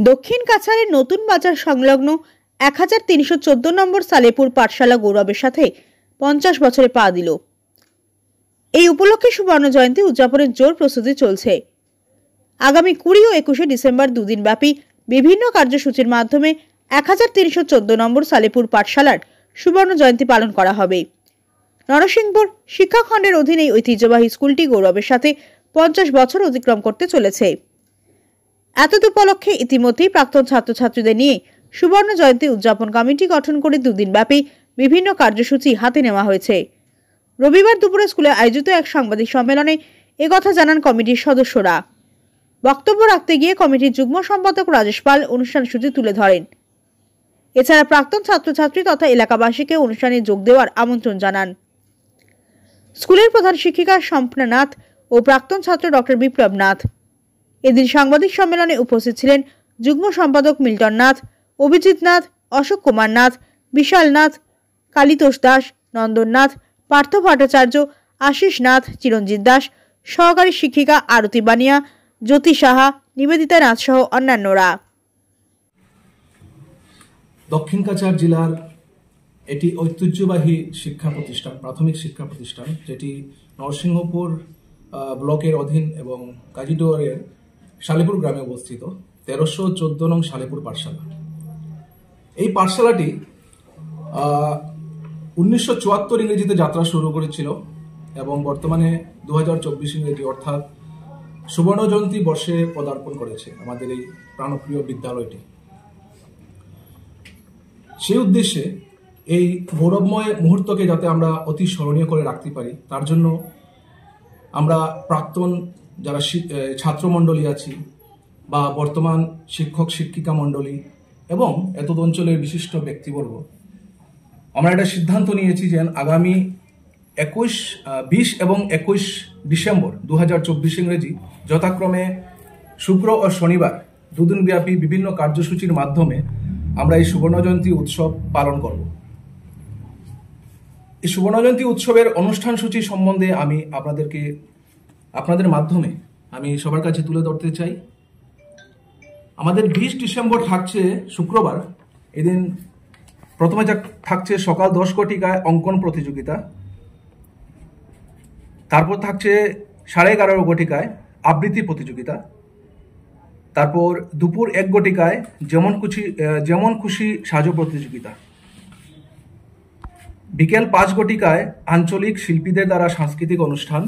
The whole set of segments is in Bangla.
দক্ষিণ কাছাড়ের নতুন বাজার সংলগ্ন 1314 নম্বর সালেপুর পাঠশালা গৌরবের সাথে 50 বছরে পা দিল। এই উপলক্ষে সুবর্ণ জয়ন্তী উদযাপনের জোর প্রস্তুতি চলছে। আগামী 20 ও 21 ডিসেম্বর দুদিন ব্যাপী বিভিন্ন কার্যসূচির মাধ্যমে 1314 নম্বর সালেপুর পাঠশালার সুবর্ণ জয়ন্তী পালন করা হবে। নরসিংপুর শিক্ষাখণ্ডের অধীন এই ঐতিহ্যবাহী স্কুলটি গৌরবের সাথে 50 বছর অতিক্রম করতে চলেছে। এতদ উপলক্ষে ইতিমধ্যেই প্রাক্তন ছাত্রছাত্রীদের নিয়ে সুবর্ণ জয়ন্তী উদযাপন কমিটি গঠন করে দুদিন ব্যাপী বিভিন্ন কার্যসূচি হাতে নেওয়া হয়েছে। রবিবার দুপুরে স্কুলে আয়োজিত এক সাংবাদিক সম্মেলনে একথা জানান কমিটির সদস্যরা। বক্তব্য রাখতে গিয়ে কমিটির যুগ্ম সম্পাদক রাজেশ পাল অনুষ্ঠান সূচি তুলে ধরেন। এছাড়া প্রাক্তন ছাত্রছাত্রী তথা এলাকাবাসীকে অনুষ্ঠানে যোগ দেওয়ার আমন্ত্রণ জানান। স্কুলের প্রধান শিক্ষিকা সম্পনা নাথ ও প্রাক্তন ছাত্র ডক্টর বিপ্লব নাথ। এদিন সাংবাদিক সম্মেলনে উপস্থিত ছিলেন যুগ্ম সম্পাদক মিল্টন নাথ, অভিজিৎ নাথ, অশোক কুমার নাথ, বিশাল নাথ, কালিতোষ দাস, নন্দন নাথ, পার্থ ভট্টাচার্য, আশিস নাথ, চিরঞ্জিত দাস, সহকারী শিক্ষিকা আরতি বানিয়া, জ্যোতি সাহা, নিবেদিতা নাথ সহ অন্যান্যরা। দক্ষিণ কাছাড় জেলার এটি ঐতিহ্যবাহী শিক্ষা প্রতিষ্ঠান, প্রাথমিক শিক্ষা প্রতিষ্ঠান, যেটি নরসিংহপুর ব্লকের অধীন এবং কাজিডোয়ারের সালেপুর গ্রামে অবস্থিত 1314 নং সালেপুর পাঠশালা। এই পাঠশালাটি 1974 ইংরেজিতে যাত্রা শুরু করেছিল এবং বর্তমানে 2024 ইংরেজি অর্থাৎ সুবর্ণ জয়ন্তী বর্ষে পদার্পণ করেছে আমাদের এই প্রাণপ্রিয় বিদ্যালয়টি। সেই উদ্দেশ্যে এই গৌরবময় মুহূর্তকে যাতে আমরা অতি স্মরণীয় করে রাখতে পারি, তার জন্য আমরা প্রাক্তন যারা ছাত্রমণ্ডলী আছি বা বর্তমান শিক্ষক শিক্ষিকা মণ্ডলী এবং এতদ অঞ্চলের বিশিষ্ট ব্যক্তিবর্গ, আমরা একটা সিদ্ধান্ত নিয়েছি যে আগামী 20 এবং 21 ডিসেম্বর 2024 ইংরেজি যথাক্রমে শুক্র ও শনিবার দুদিনব্যাপী বিভিন্ন কার্যসূচির মাধ্যমে আমরা এই সুবর্ণ জয়ন্তী উৎসব পালন করব। এই সুবর্ণ জয়ন্তী উৎসবের অনুষ্ঠান সূচি সম্বন্ধে আমি আপনাদের মাধ্যমে আমি সবার কাছে তুলে ধরতে চাই। আমাদের 20 ডিসেম্বর থাকছে শুক্রবার। এদিন প্রথমে থাকছে সকাল 10 ঘটিকায় অঙ্কন প্রতিযোগিতা, তারপর থাকছে 11:30 ঘটিকায় আবৃত্তি প্রতিযোগিতা, তারপর দুপুর 1 ঘটিকায় যেমন খুশি সাজো প্রতিযোগিতা, বিকেল 5 ঘটিকায় আঞ্চলিক শিল্পীদের দ্বারা সাংস্কৃতিক অনুষ্ঠান,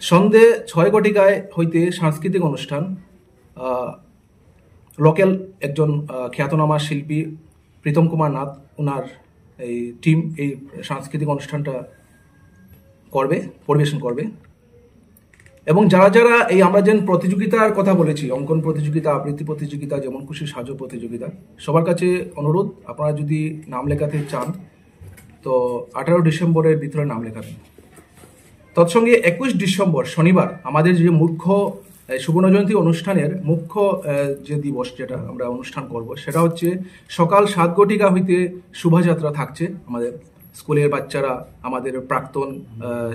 সন্ধে 6 ঘটিকায় হইতে সাংস্কৃতিক অনুষ্ঠান, লোকাল একজন খ্যাতনামা শিল্পী প্রীতম কুমার নাথ, ওনার এই টিম এই সাংস্কৃতিক অনুষ্ঠানটা পরিবেশন করবে। এবং যারা এই আমরা যে প্রতিযোগিতার কথা বলেছি, অঙ্কন প্রতিযোগিতা, আবৃত্তি প্রতিযোগিতা, যেমন খুশি সাজো প্রতিযোগিতা, সবার কাছে অনুরোধ, আপনারা যদি নাম লেখাতে চান তো 18 ডিসেম্বরের ভিতরে নাম লেখাবেন। তৎসঙ্গে 21 ডিসেম্বর শনিবার আমাদের যে মুখ্য সুবর্ণ জয়ন্তী অনুষ্ঠানের মুখ্য যে দিবস যেটা আমরা অনুষ্ঠান করব, সেটা হচ্ছে সকাল 7 ঘটিকা হইতে শোভাযাত্রা থাকছে। আমাদের স্কুলের বাচ্চারা, আমাদের প্রাক্তন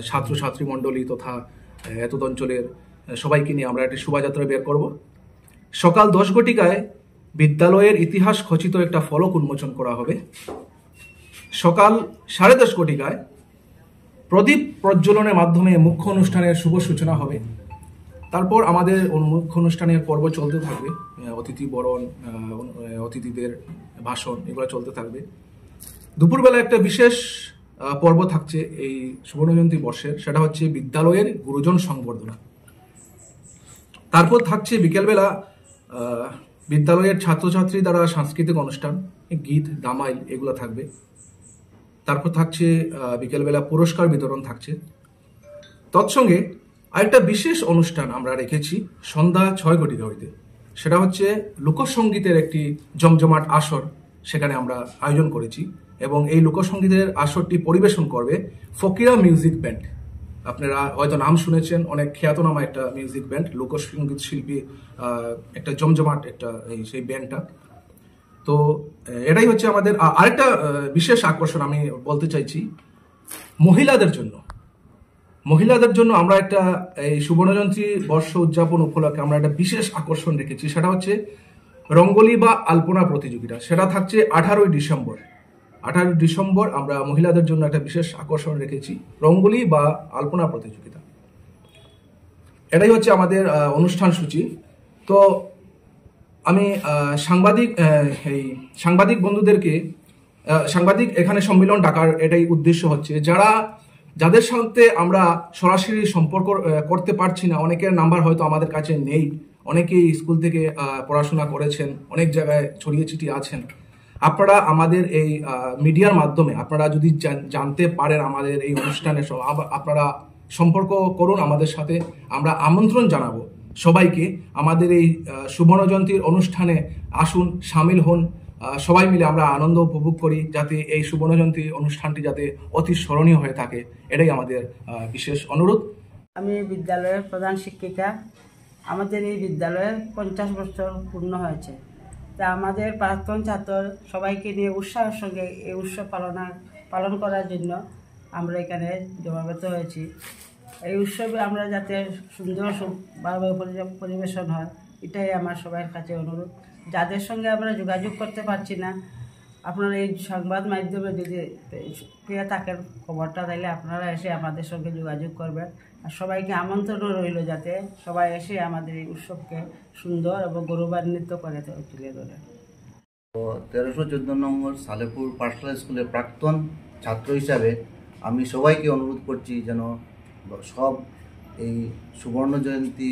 ছাত্রছাত্রী মণ্ডলী তথা এতদ অঞ্চলের সবাইকে নিয়ে আমরা একটি শোভাযাত্রা বের করব। সকাল 10 ঘটিকায় বিদ্যালয়ের ইতিহাস খচিত একটা ফলক উন্মোচন করা হবে। সকাল 10:30 ঘটিকায় প্রদীপ প্রজ্বলনের মাধ্যমে মুখ্য অনুষ্ঠানের শুভ সূচনা হবে। তারপর আমাদের মুখ্য অনুষ্ঠানের পর্ব চলতে থাকবে, অতিথি বরণ, অতিথিদের ভাষণ, এগুলো চলতে থাকবে। দুপুরবেলা একটা বিশেষ পর্ব থাকছে এই সুবর্ণ জয়ন্তী বর্ষের, সেটা হচ্ছে বিদ্যালয়ের গুরুজন সংবর্ধনা। তারপর থাকছে বিকেলবেলা বিদ্যালয়ের ছাত্রছাত্রী দ্বারা সাংস্কৃতিক অনুষ্ঠান, গীত, দামাইল এগুলো থাকবে। তারপর থাকছে বিকেলবেলা পুরস্কার বিতরণ থাকছে। তৎসঙ্গে আরেকটা বিশেষ অনুষ্ঠান আমরা রেখেছি সন্ধ্যা 6 ঘটিকা হইতে, সেটা হচ্ছে লোকসঙ্গীতের একটি জমজমাট আসর সেখানে আমরা আয়োজন করেছি। এবং এই লোকসঙ্গীতের আসরটি পরিবেশন করবে ফকিরা মিউজিক ব্যান্ড। আপনারা হয়তো নাম শুনেছেন, অনেক খ্যাতনামা একটা মিউজিক ব্যান্ড, লোকসঙ্গীত শিল্পী, একটা জমজমাট একটা সেই ব্যান্ডটা। তো এটাই হচ্ছে আমাদের আরেকটা বিশেষ আকর্ষণ। আমি বলতে চাইছি মহিলাদের জন্য আমরা একটা এই সুবর্ণ জয়ন্তী বর্ষ উদযাপন উপলক্ষে আমরা একটা বিশেষ আকর্ষণ রেখেছি, সেটা হচ্ছে রঙ্গোলি বা আলপনা প্রতিযোগিতা, সেটা থাকছে 18ই ডিসেম্বর। 18ই ডিসেম্বর আমরা মহিলাদের জন্য একটা বিশেষ আকর্ষণ রেখেছি, রঙ্গোলি বা আলপনা প্রতিযোগিতা। এটাই হচ্ছে আমাদের অনুষ্ঠান সূচি। তো আমি সাংবাদিক বন্ধুদেরকে সাংবাদিক এখানে সম্মেলন ডাকার এটাই উদ্দেশ্য হচ্ছে, যাদের সাথে আমরা সরাসরি সম্পর্ক করতে পারছি না, অনেকের নাম্বার হয়তো আমাদের কাছে নেই, অনেকেই স্কুল থেকে পড়াশোনা করেছেন, অনেক জায়গায় ছড়িয়ে ছিটিয়ে আছেন। আপনারা আমাদের এই মিডিয়ার মাধ্যমে আপনারা যদি জানতে পারেন আমাদের এই অনুষ্ঠানে, আপনারা সম্পর্ক করুন আমাদের সাথে। আমরা আমন্ত্রণ জানাবো সবাইকে আমাদের এই সুবর্ণ জয়ন্তীর অনুষ্ঠানে আসুন, সামিল হন, সবাই মিলে আমরা আনন্দ উপভোগ করি, যাতে এই সুবর্ণ জয়ন্তী অনুষ্ঠানটি যাতে অতি স্মরণীয় হয়ে থাকে, এটাই আমাদের বিশেষ অনুরোধ। আমি বিদ্যালয়ের প্রধান শিক্ষিকা। আমাদের এই বিদ্যালয়ে 50 বছর পূর্ণ হয়েছে। তা আমাদের প্রাক্তন ছাত্র সবাইকে নিয়ে উৎসাহের সঙ্গে এই উৎসব পালন করার জন্য আমরা এখানে জমায়েত হয়েছি। এই উৎসবে আমরা যাতে সুন্দরভাবে পরিবেশন হয়, এটাই আমার সবার কাছে অনুরোধ। যাদের সঙ্গে আমরা যোগাযোগ করতে পারছি না, আপনারা এই সংবাদ মাধ্যমে যদি পেয়ে থাকেন খবরটা, তাইলে আপনারা এসে আমাদের সঙ্গে যোগাযোগ করবেন। আর সবাইকে আমন্ত্রণ রইল যাতে সবাই এসে আমাদের এই উৎসবকে সুন্দর এবং গৌরবান্বিত করে তুলে ধরে। তো 1314 নম্বর সালেপুর পাঠশালা স্কুলের প্রাক্তন ছাত্র হিসাবে আমি সবাইকে অনুরোধ করছি যেন সব এই সুবর্ণ জয়ন্তী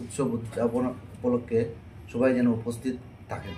উৎসব উদযাপন উপলক্ষে সবাই যেন উপস্থিত থাকেন।